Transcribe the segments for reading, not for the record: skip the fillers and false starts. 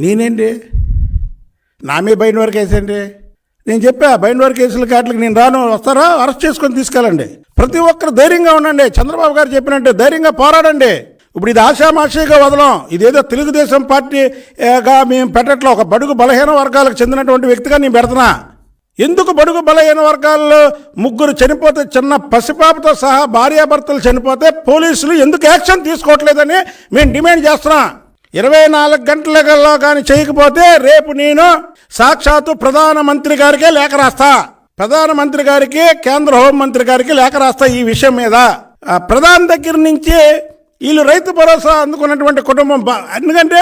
నేనేంటి నా మీద బయట వరకు వేసేయండి. నేను చెప్పా బయట వరకు కేసుల కాట్లకి నేను రాను, వస్తారా అరెస్ట్ చేసుకొని తీసుకెళ్ళండి. ప్రతి ఒక్కరు ధైర్యంగా ఉండండి. చంద్రబాబు గారు చెప్పినట్టు ధైర్యంగా పోరాడండి. ఇప్పుడు ఇది ఆషామాషిగా వదలం. ఇదేదో తెలుగుదేశం పార్టీగా మేము పెట్టట్లో ఒక బడుగు బలహీన వర్గాలకు చెందినటువంటి వ్యక్తిగా నేను పెడుతున్నా. ఎందుకు బడుగు బలహీన వర్గాల్లో 3 చనిపోతే, చిన్న పసిపాపతో సహా భార్యాభర్తలు చనిపోతే పోలీసులు ఎందుకు యాక్షన్ తీసుకోవట్లేదని మేము డిమాండ్ చేస్తున్నాం. 24 గంటలలో కానీ చేయకపోతే రేపు నేను సాక్షాత్తు ప్రధానమంత్రి గారికే లేఖ రాస్తా. ప్రధానమంత్రి గారికి, కేంద్ర హోంమంత్రి గారికి లేఖ రాస్తా ఈ విషయం మీద. ప్రధాని దగ్గర నుంచి వీళ్ళు రైతు భరోసా అందుకున్నటువంటి కుటుంబం, ఎందుకంటే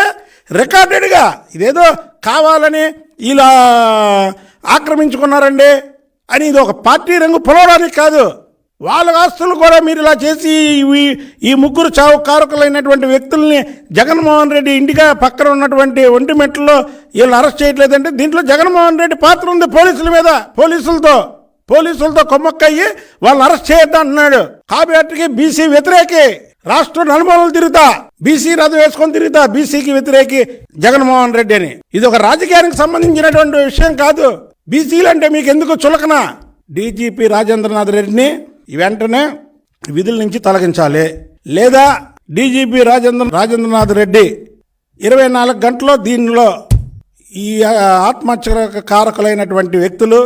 రికార్డెడ్గా ఇదేదో కావాలని ఇలా ఆక్రమించుకున్నారండి అని ఇది ఒక పార్టీ రంగు పొలవడానికి కాదు. వాళ్ళ ఆస్తులు కూడా మీరు ఇలా చేసి ఈ 3 చావు కారకులైనటువంటి వ్యక్తుల్ని జగన్మోహన్ రెడ్డి ఇంటిగా పక్కన ఉన్నటువంటి ఒంటిమెట్లో వీళ్ళని అరెస్ట్ చేయట్లేదంటే దీంట్లో జగన్మోహన్ రెడ్డి పాత్ర ఉంది. పోలీసుల మీద, పోలీసులతో కొమ్మక్కయ్యి వాళ్ళని అరెస్ట్ చేయొద్దు అంటున్నాడు. కాబట్టి బీసీ వ్యతిరేకి, రాష్ట్రం నలుమూలలు తిరుగుతా, బీసీ రథం వేసుకొని తిరుగుతా, బీసీకి వ్యతిరేకి జగన్మోహన్ రెడ్డి అని. ఇది ఒక రాజకీయానికి సంబంధించినటువంటి విషయం కాదు. బీసీలు అంటే మీకు ఎందుకు చులకన? డీజీపీ రాజేంద్రనాథ్ రెడ్డిని వెంటనే విధుల నుంచి తొలగించాలి, లేదా డీజీపీ రాజేంద్రనాథ్ రెడ్డి 24 గంటల్లో దీనిలో ఈ ఆత్మహత్య కారకులైనటువంటి వ్యక్తులు,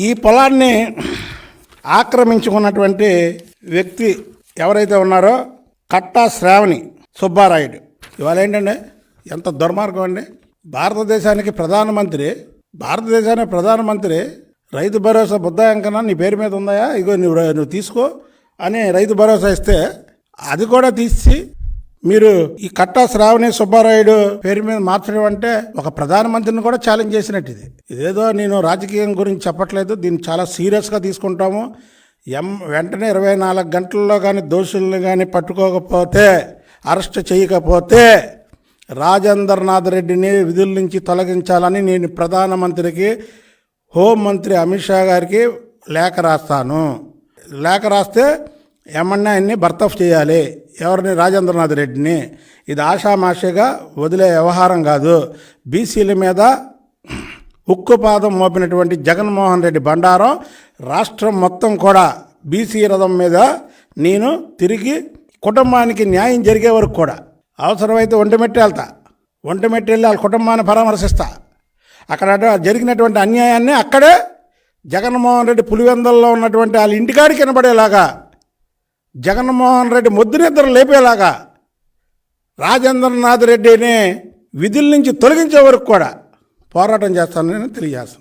ఈ పొలాన్ని ఆక్రమించుకున్నటువంటి వ్యక్తి ఎవరైతే ఉన్నారో కట్టా శ్రావణి సుబ్బారాయుడు, ఇవాళ ఏంటండి ఎంత దుర్మార్గం అండి. భారతదేశానికి ప్రధానమంత్రి రైతు భరోసా బుద్ధాయంకన నీ పేరు మీద ఉందాయా, ఇగో నువ్వు తీసుకో అని రైతు భరోసా ఇస్తే అది కూడా తీసి మీరు ఈ కట్టా శ్రావణి సుబ్బారాయుడు పేరు మీద మార్చడం అంటే ఒక ప్రధానమంత్రిని కూడా ఛాలెంజ్ చేసినట్టు. ఇదేదో నేను రాజకీయం గురించి చెప్పట్లేదు, దీన్ని చాలా సీరియస్గా తీసుకుంటాము. వెంటనే 24 గంటల్లో కానీ దోషుల్ని కానీ పట్టుకోకపోతే, అరెస్ట్ చేయకపోతే రాజేంద్రనాథ్ రెడ్డిని విధుల నుంచి తొలగించాలని నేను ప్రధానమంత్రికి, హోంమంత్రి అమిత్ షా గారికి లేఖ రాస్తాను. లేఖ రాస్తే ఏమన్నా ఆయన్ని బర్తఫ్ చేయాలి. ఎవరిని? రాజేంద్రనాథ్ రెడ్డిని. ఇది ఆషామాషిగా వదిలే వ్యవహారం కాదు. బీసీల మీద ఉక్కుపాదం మోపినటువంటి జగన్మోహన్ రెడ్డి బండారం రాష్ట్రం మొత్తం కూడా బీసీ రథం మీద నేను తిరిగి కుటుంబానికి న్యాయం జరిగే వరకు కూడా అవసరమైతే ఒంటిమెట్టి వెళ్ళి వాళ్ళ కుటుంబాన్ని పరామర్శిస్తా. అక్కడ జరిగినటువంటి అన్యాయాన్ని అక్కడే జగన్మోహన్ రెడ్డి పులివెందల్లో ఉన్నటువంటి వాళ్ళ ఇంటికాడికి వినబడేలాగా, జగన్మోహన్ రెడ్డి ముద్దునిద్ర లేపేలాగా రాజేంద్రనాథ్ రెడ్డిని విధుల నుంచి తొలగించే వరకు కూడా పోరాటం చేస్తానని తెలియజేస్తాను.